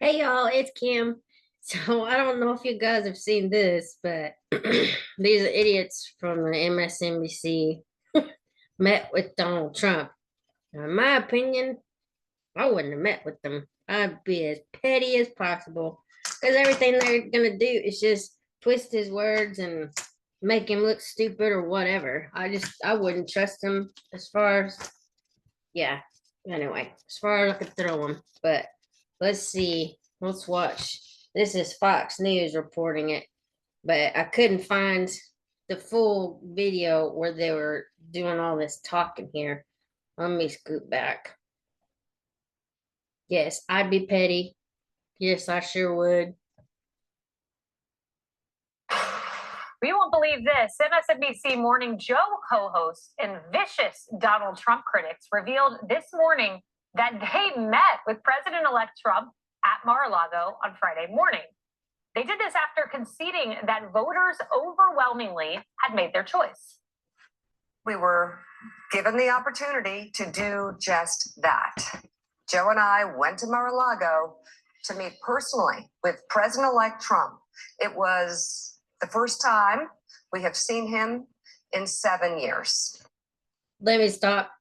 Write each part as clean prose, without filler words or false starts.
Hey y'all, it's Kim. So I don't know if you guys have seen this, but these idiots from the MSNBC met with Donald Trump. Now, in my opinion, I wouldn't have met with them. I'd be as petty as possible because everything they're gonna do is just twist his words and make him look stupid or whatever. I wouldn't trust him as far as yeah. Anyway, as far as I could throw them, but let's see. Let's watch. This is Fox News reporting it, but I couldn't find the full video where they were doing all this talking here. Let me scoot back. Yes, I'd be petty. Yes, I sure would. You won't believe this. MSNBC Morning Joe co-hosts and vicious Donald Trump critics revealed this morning that they met with President-elect Trump at Mar-a-Lago on Friday morning. They did this after conceding that voters overwhelmingly had made their choice. We were given the opportunity to do just that. Joe and I went to Mar-a-Lago to meet personally with President-elect Trump. It was the first time we have seen him in 7 years. Let me stop.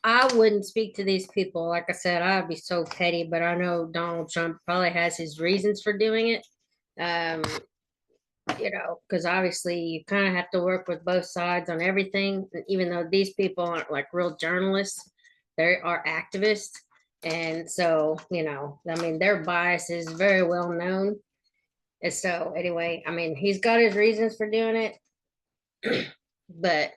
I wouldn't speak to these people. Like I said, I'd be so petty, but I know Donald Trump probably has his reasons for doing it. Um, because obviously you kind of have to work with both sides on everything. Even though these people aren't like real journalists, they are activists. And so, I mean, their bias is very well known. And so, anyway, I mean, he's got his reasons for doing it, but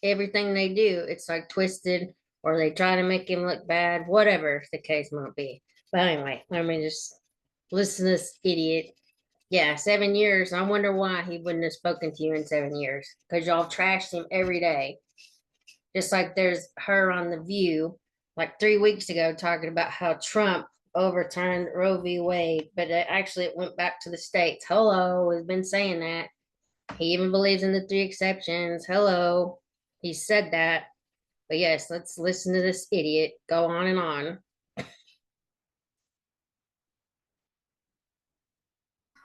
everything they do, it's like twisted or they try to make him look bad, whatever the case might be. But anyway, let me just listen to this idiot. Yeah, 7 years. I wonder why he wouldn't have spoken to you in 7 years. Because y'all trashed him every day. Just like there's her on The View like 3 weeks ago talking about how Trump overturned Roe v. Wade, but it went back to the states. Hello, we've been saying that. He even believes in the three exceptions. Hello, he said that. But yes, let's listen to this idiot go on and on.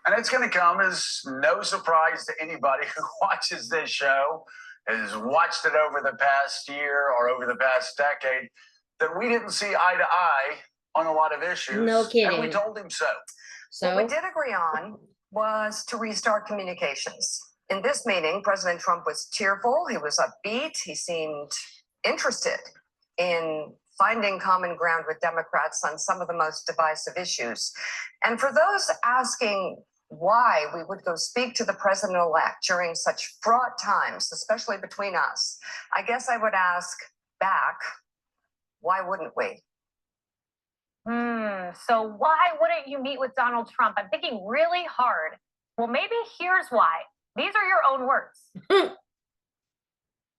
And it's going to come as no surprise to anybody who watches this show, has watched it over the past year or over the past decade, that we didn't see eye to eye on a lot of issues. No kidding. And we told him so. What we did agree on was to restart communications. In this meeting, President Trump was cheerful. He was upbeat. He seemed interested in finding common ground with Democrats on some of the most divisive issues. And for those asking why we would go speak to the president-elect during such fraught times, especially between us, I guess I would ask back, why wouldn't we? So why wouldn't you meet with Donald Trump? I'm thinking really hard. Well, maybe here's why. These are your own words.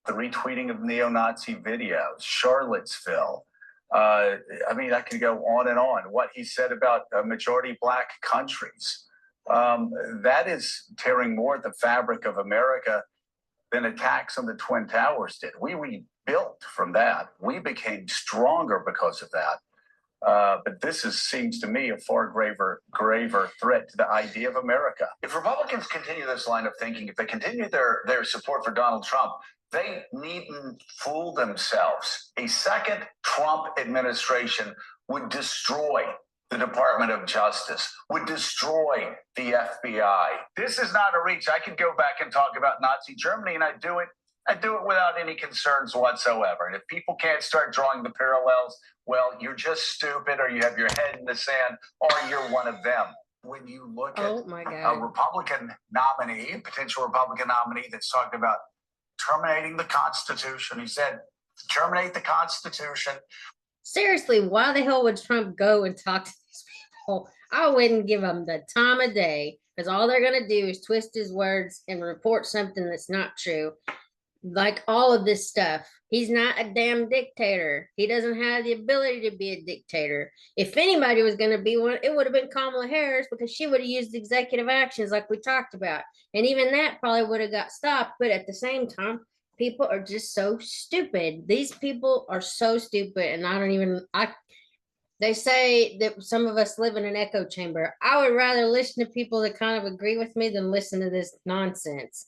The retweeting of neo-Nazi videos, Charlottesville. I mean, I could go on and on. What he said about majority black countries. That is tearing more at the fabric of America than attacks on the Twin Towers did. We rebuilt from that. We became stronger because of that. But this seems to me a far graver threat to the idea of America. If Republicans continue this line of thinking, if they continue their support for Donald Trump, they needn't fool themselves. A second Trump administration would destroy the Department of Justice, would destroy the FBI. This is not a reach. I could go back and talk about Nazi Germany, and I'd do it without any concerns whatsoever. And if people can't start drawing the parallels, well, you're just stupid, or you have your head in the sand, or you're one of them. When you look at a Republican nominee, a potential Republican nominee that's talking about terminating the Constitution, he said, terminate the Constitution. Seriously, why the hell would Trump go and talk to these people? I wouldn't give them the time of day because all they're going to do is twist his words and report something that's not true. Like all of this stuff. He's not a damn dictator. He doesn't have the ability to be a dictator. If anybody was going to be one, it would have been Kamala Harris because she would have used executive actions like we talked about. And even that probably would have got stopped. But at the same time, people are just so stupid. These people are so stupid. And They say that some of us live in an echo chamber. I would rather listen to people that kind of agree with me than listen to this nonsense.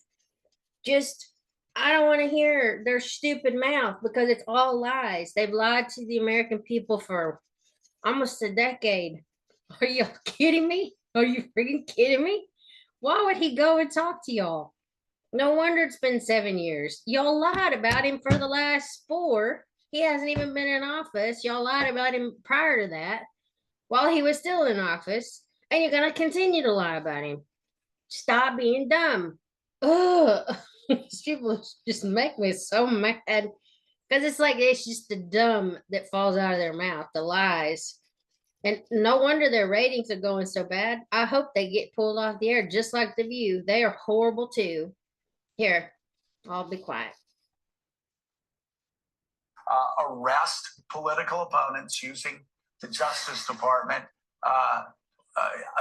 Just, I don't want to hear their stupid mouth because it's all lies. They've lied to the American people for almost a decade. Are you kidding me? Are you freaking kidding me? Why would he go and talk to y'all? No wonder it's been 7 years. Y'all lied about him for the last 4. He hasn't even been in office. Y'all lied about him prior to that while he was still in office. And you're going to continue to lie about him. Stop being dumb. Ugh. These people just make me so mad. Because it's like it's just the dumb that falls out of their mouth, the lies. And no wonder their ratings are going so bad. I hope they get pulled off the air just like The View. They are horrible too. Here, I'll be quiet. Arrest political opponents using the Justice Department,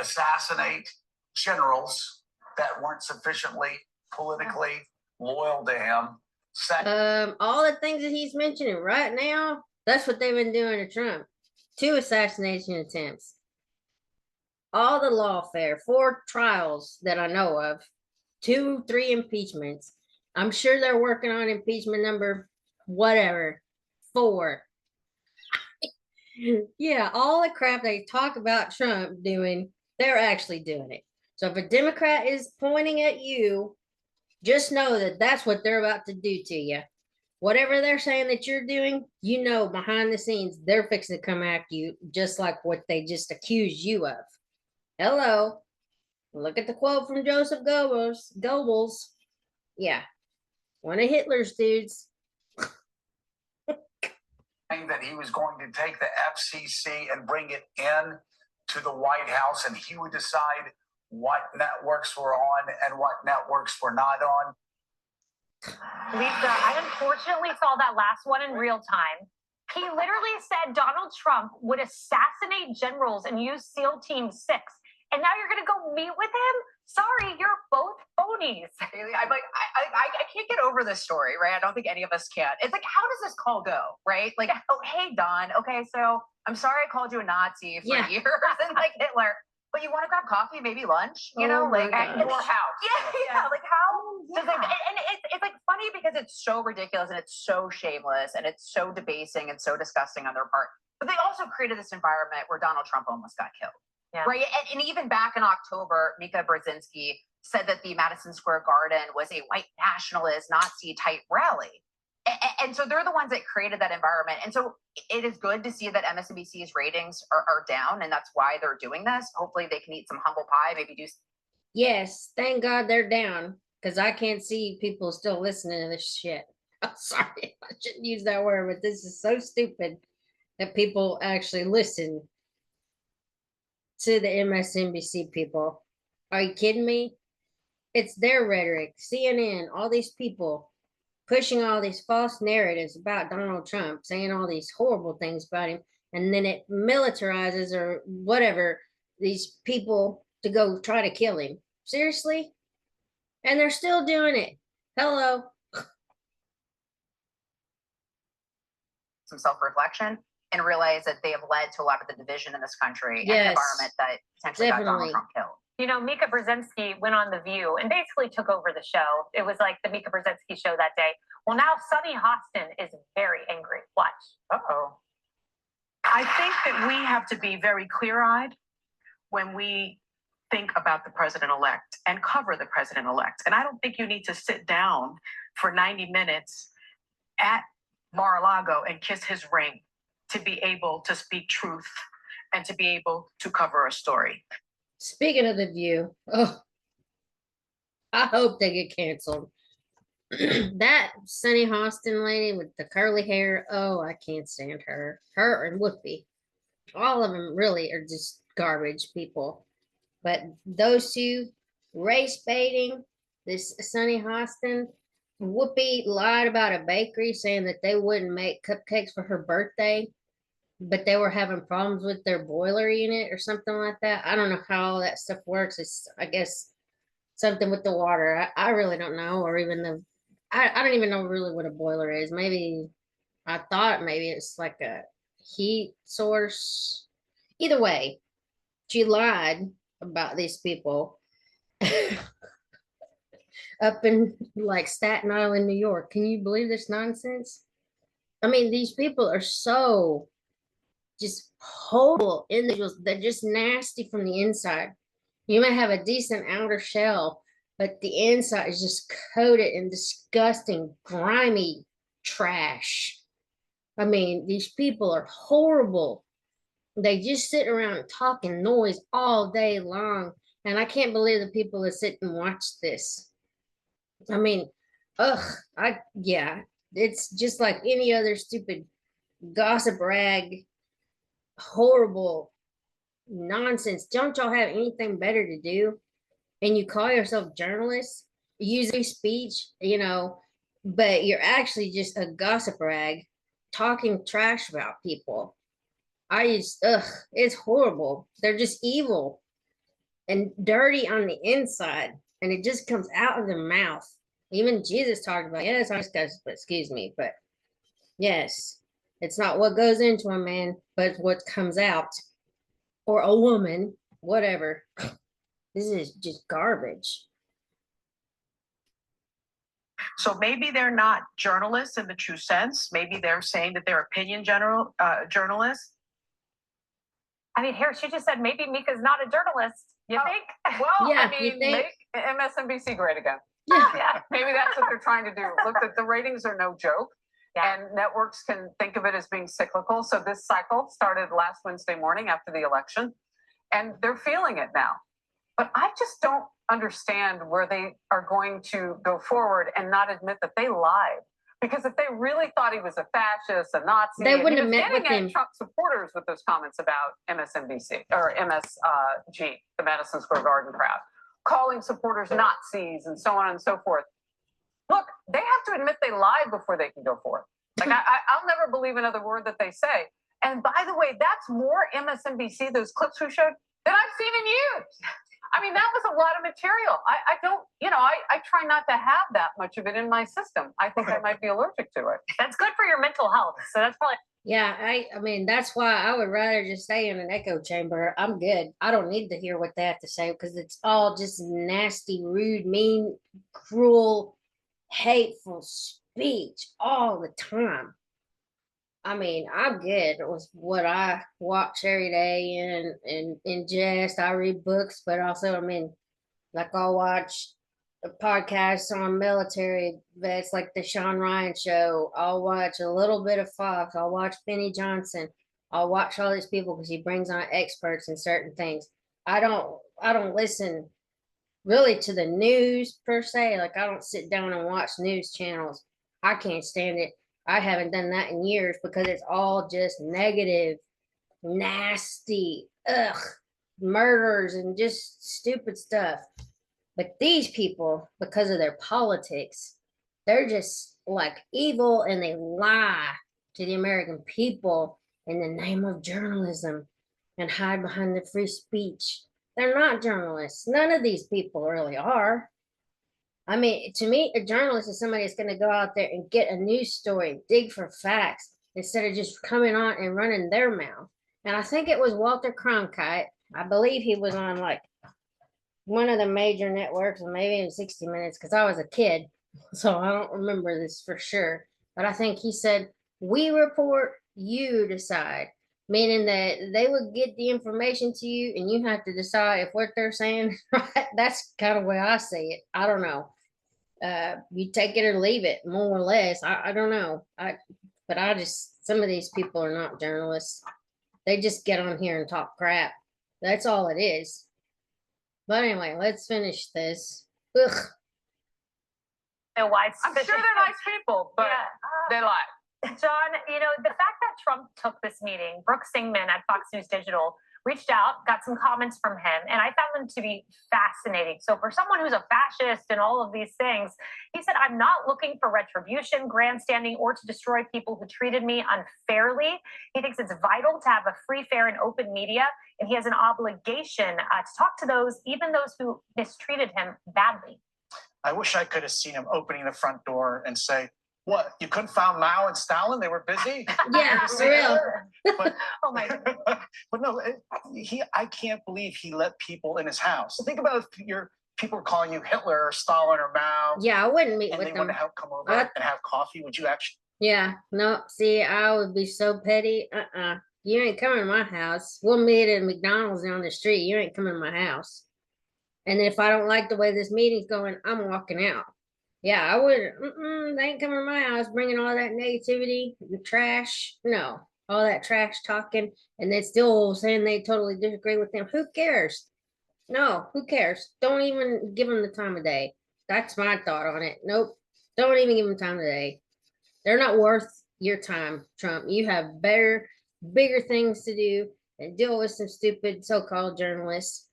assassinate generals that weren't sufficiently politically loyal to him. All the things that he's mentioning right now, that's what they've been doing to Trump. 2 assassination attempts. All the lawfare, 4 trials that I know of, 2, 3 impeachments. I'm sure they're working on impeachment number whatever, 4. Yeah, all the crap they talk about Trump doing, they're actually doing it. So if a Democrat is pointing at you, just know that that's what they're about to do to you. Whatever they're saying that you're doing, you know, behind the scenes, they're fixing to come after you, just like what they just accused you of. Hello. Look at the quote from Joseph Goebbels. Yeah. One of Hitler's dudes. That he was going to take the FCC and bring it in to the White House, and he would decide what networks were on and what networks were not on. Lisa, I unfortunately saw that last one in real time. He literally said Donald Trump would assassinate generals and use SEAL Team 6. And now you're going to go meet with him? Sorry, you're both phonies. I'm like, I can't get over this story, right? I don't think any of us can. It's like, how does this call go, right? Like, oh, hey, Don. Okay, so I'm sorry I called you a Nazi for years and like Hitler, but you want to grab coffee, maybe lunch, you know, like at your house. Yeah. Like how does it? And it's like funny because it's so ridiculous and it's so shameless and it's so debasing and so disgusting on their part. But they also created this environment where Donald Trump almost got killed. Yeah. Right. And even back in October, Mika Brzezinski said that the Madison Square Garden was a white nationalist Nazi type rally. And so they're the ones that created that environment. And so it is good to see that MSNBC's ratings are down, and that's why they're doing this. Hopefully they can eat some humble pie, maybe do. Yes, thank God they're down, because I can't see people still listening to this shit. I'm sorry, I shouldn't use that word, but this is so stupid that people actually listen to the MSNBC people. Are you kidding me? It's their rhetoric. CNN, all these people pushing all these false narratives about Donald Trump, saying all these horrible things about him, and then it militarizes or whatever these people to go try to kill him. Seriously? And they're still doing it. Hello. Some self-reflection and realize that they have led to a lot of the division in this country and an environment that potentially got Donald Trump killed. You know, Mika Brzezinski went on The View and basically took over the show. It was like the Mika Brzezinski show that day. Well, now Sunny Hostin is very angry. Watch. Uh-oh. I think that we have to be very clear-eyed when we think about the president-elect and cover the president-elect. And I don't think you need to sit down for 90 minutes at Mar-a-Lago and kiss his ring to be able to speak truth and to be able to cover a story. Speaking of The View, oh, I hope they get canceled. That Sunny Hostin lady with the curly hair, oh, I can't stand her. Her and Whoopi. All of them really are just garbage people. But those two, race baiting, this Sunny Hostin, Whoopi lied about a bakery saying that they wouldn't make cupcakes for her birthday, but they were having problems with their boiler unit or something like that. I don't know how all that stuff works. It's, I guess, something with the water. I really don't know, or even I don't even know really what a boiler is. Maybe I thought maybe it's like a heat source. Either way, she lied about these people up in like Staten Island, New York. Can you believe this nonsense? I mean, these people are so just horrible individuals. They're just nasty from the inside. You may have a decent outer shell, but the inside is just coated in disgusting, grimy trash. I mean, these people are horrible. They just sit around talking noise all day long. And I can't believe the people that sit and watch this. I mean, yeah, it's just like any other stupid gossip rag, horrible nonsense. Don't y'all have anything better to do? And you call yourself journalists, use free speech, but you're actually just a gossip rag talking trash about people. It's horrible. They're just evil and dirty on the inside, and it just comes out of their mouth. Even Jesus talked about, yes, excuse me, but yes, it's not what goes into a man, but what comes out, or a woman, whatever. This is just garbage. So maybe they're not journalists in the true sense. Maybe they're saying that they're opinion journalists. I mean, here she just said maybe Mika's not a journalist. You think? Well, Yeah, I you mean, think? make MSNBC great again. Yeah. Maybe that's what they're trying to do. Look, the ratings are no joke. Yeah. And networks can think of it as being cyclical. So this cycle started last Wednesday morning after the election, and they're feeling it now. But I just don't understand where they are going to go forward and not admit that they lied. Because if they really thought he was a fascist, a Nazi, They wouldn't he have was met with getting him. at Trump supporters with those comments about MSNBC or MSG, the Madison Square Garden crowd, calling supporters Nazis and so on and so forth. Look, they have to admit they lied before they can go forth. Like I'll never believe another word that they say. And by the way, that's more MSNBC, those clips we showed, than I've seen in years. I mean, that was a lot of material. I don't, I try not to have that much of it in my system. I think I might be allergic to it. That's good for your mental health. So that's probably. Yeah, I mean, that's why I would rather just stay in an echo chamber. I'm good. I don't need to hear what they have to say because it's all just nasty, rude, mean, cruel, hateful speech all the time. I mean, I'm good with what I watch every day and ingest. I read books, but also, I mean, like I'll watch a podcast on military vets like the Sean Ryan show. I'll watch a little bit of Fox. I'll watch Benny Johnson. I'll watch all these people because he brings on experts in certain things. I don't listen really to the news per se. Like I don't sit down and watch news channels. I can't stand it. I haven't done that in years because it's all just negative, nasty, murders and just stupid stuff. But these people, because of their politics, they're just like evil and they lie to the American people in the name of journalism and hide behind the free speech. They're not journalists. None of these people really are. I mean, to me, a journalist is somebody that's going to go out there and get a news story, dig for facts, instead of just coming on and running their mouth. And I think it was Walter Cronkite. I believe he was on like one of the major networks, or maybe in 60 Minutes, because I was a kid, so I don't remember this for sure. But I think he said, "We report, you decide," meaning that they would get the information to you, and you have to decide if what they're saying right. That's kind of the way I see it. I don't know. You take it or leave it, more or less. I don't know. But I just, some of these people are not journalists. They just get on here and talk crap. That's all it is. But anyway, let's finish this. Ugh. And why it's I'm sure they're nice people, but they lie. John, the fact that Trump took this meeting, Brooke Singman at Fox News Digital reached out, got some comments from him, and I found them to be fascinating. So for someone who's a fascist and all of these things, he said, "I'm not looking for retribution, grandstanding, or to destroy people who treated me unfairly." He thinks it's vital to have a free, fair, and open media, and he has an obligation to talk to even those who mistreated him badly. I wish I could have seen him opening the front door and say, "What, you couldn't find Mao and Stalin? They were busy?" Yeah, for real. But, Oh my God. but no. I can't believe he let people in his house. Think about if people are calling you Hitler or Stalin or Mao. Yeah, I wouldn't meet and with they them. want to help come over and have coffee. Would you actually? Yeah, no, see, I would be so petty. You ain't coming to my house. We'll meet at McDonald's down the street. You ain't coming to my house. And if I don't like the way this meeting's going, I'm walking out. Yeah, I wouldn't. They ain't coming to my house bringing all that negativity, the trash. No, all that trash talking, and then still saying they totally disagree with them. Who cares? No, who cares? Don't even give them the time of day. That's my thought on it. Nope. Don't even give them time of day. They're not worth your time, Trump. You have bigger things to do than deal with some stupid so-called journalists.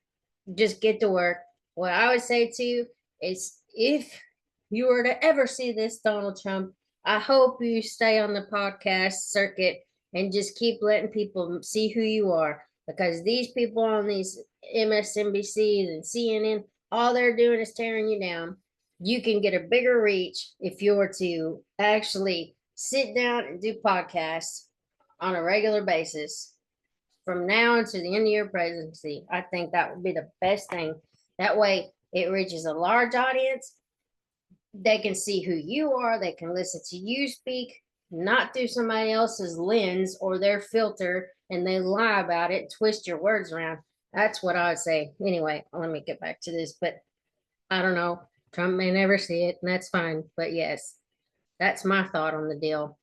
Just get to work. What I would say to you is if you were to ever see this Donald Trump, I hope you stay on the podcast circuit and just keep letting people see who you are, because these people on these MSNBCs and CNN, all they're doing is tearing you down. You can get a bigger reach if you were to actually sit down and do podcasts on a regular basis from now until the end of your presidency. I think that would be the best thing. That way it reaches a large audience. They can see who you are. They can listen to you speak, not through somebody else's lens or their filter, and they lie about it, twist your words around. That's what I would say. Anyway, let me get back to this, but I don't know. Trump may never see it, and that's fine. But yes, that's my thought on the deal.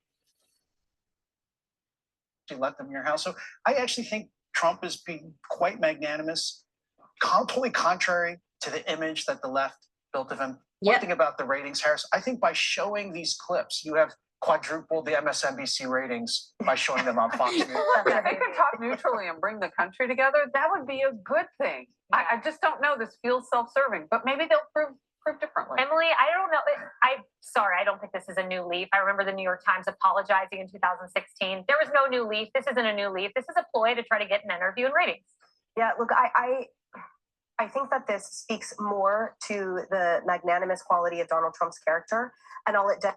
Let them in your house. So I actually think Trump is being quite magnanimous, totally contrary to the image that the left built of him. Yep. One thing about the ratings, Harris, I think by showing these clips, you have quadrupled the MSNBC ratings by showing them on Fox News. If they could talk neutrally and bring the country together, that would be a good thing. I just don't know. This feels self-serving, but maybe they'll prove differently. Emily, I don't know. I'm sorry. I don't think this is a new leaf. I remember the New York Times apologizing in 2016. There was no new leaf. This isn't a new leaf. This is a ploy to try to get an interview and ratings. Yeah, look, I think that this speaks more to the magnanimous quality of Donald Trump's character and all it does.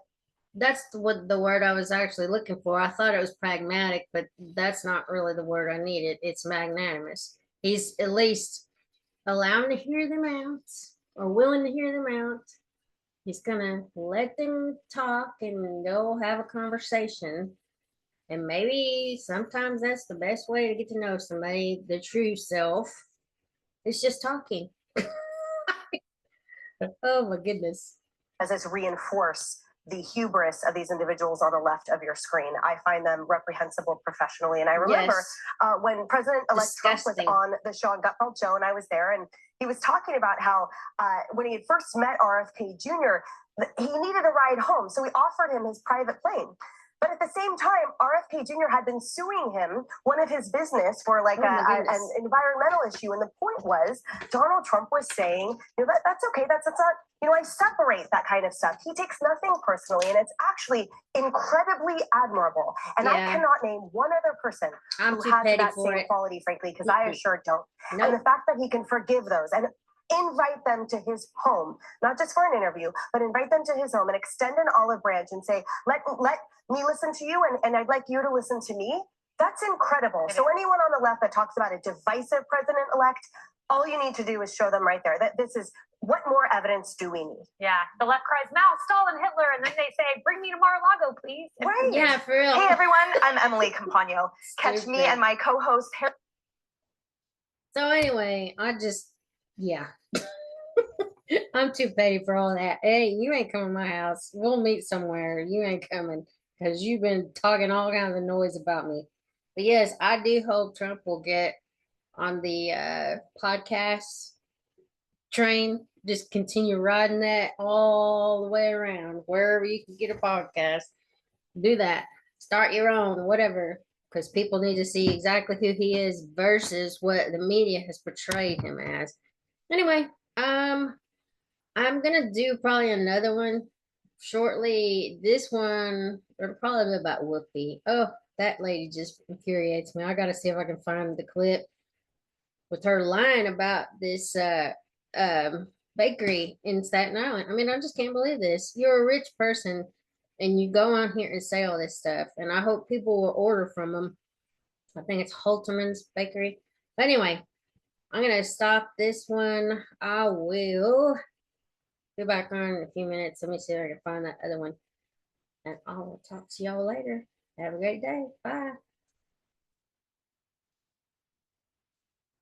That's what the word I was actually looking for. I thought it was pragmatic, but that's not really the word I needed. It's magnanimous. He's at least allowing to hear them out, or willing to hear them out. He's gonna let them talk and go have a conversation. And maybe sometimes that's the best way to get to know somebody, the true self. It's just talking. Oh my goodness. As it's reinforce the hubris of these individuals on the left of your screen. I find them reprehensible professionally. And I remember when President-elect Trump was on the Sean Gutfeld show, and I was there, and he was talking about how when he had first met RFK Jr., he needed a ride home. So he offered him his private plane. But at the same time, RFK Jr. had been suing him, one of his business, for like an environmental issue. And the point was, Donald Trump was saying, that's okay. That's not, I separate that kind of stuff. He takes nothing personally. And it's actually incredibly admirable. And I cannot name one other person who has that same quality, frankly, because I sure don't. And the fact that he can forgive those and invite them to his home, not just for an interview, but invite them to his home and extend an olive branch and say, let me listen to you and I'd like you to listen to me. That's incredible. So anyone on the left that talks about a divisive president-elect, all you need to do is show them right there that this is, what more evidence do we need? Yeah, the left cries, Mao, Stalin, Hitler, and then they say, bring me to Mar-a-Lago, please. Right. Yeah, for real. Hey everyone, I'm Emily Campagno. Catch me and my co-host Harry. So anyway, I'm too petty for all that. Hey, you ain't coming to my house. We'll meet somewhere. You ain't coming because you've been talking all kinds of noise about me. But yes, I do hope Trump will get on the podcast train. Just continue riding that all the way around. Wherever you can get a podcast, do that. Start your own, whatever, because people need to see exactly who he is versus what the media has portrayed him as. Anyway, I'm gonna do probably another one shortly. This one it'll probably be about Whoopi. Oh, that lady just infuriates me. I gotta see if I can find the clip with her lying about this bakery in Staten Island. I mean, I just can't believe this. You're a rich person and you go on here and say all this stuff, and I hope people will order from them I think it's Holterman's Bakery. But anyway, I'm gonna stop this one. I will be back on in a few minutes. Let me see if I can find that other one. And I will talk to y'all later. Have a great day. Bye.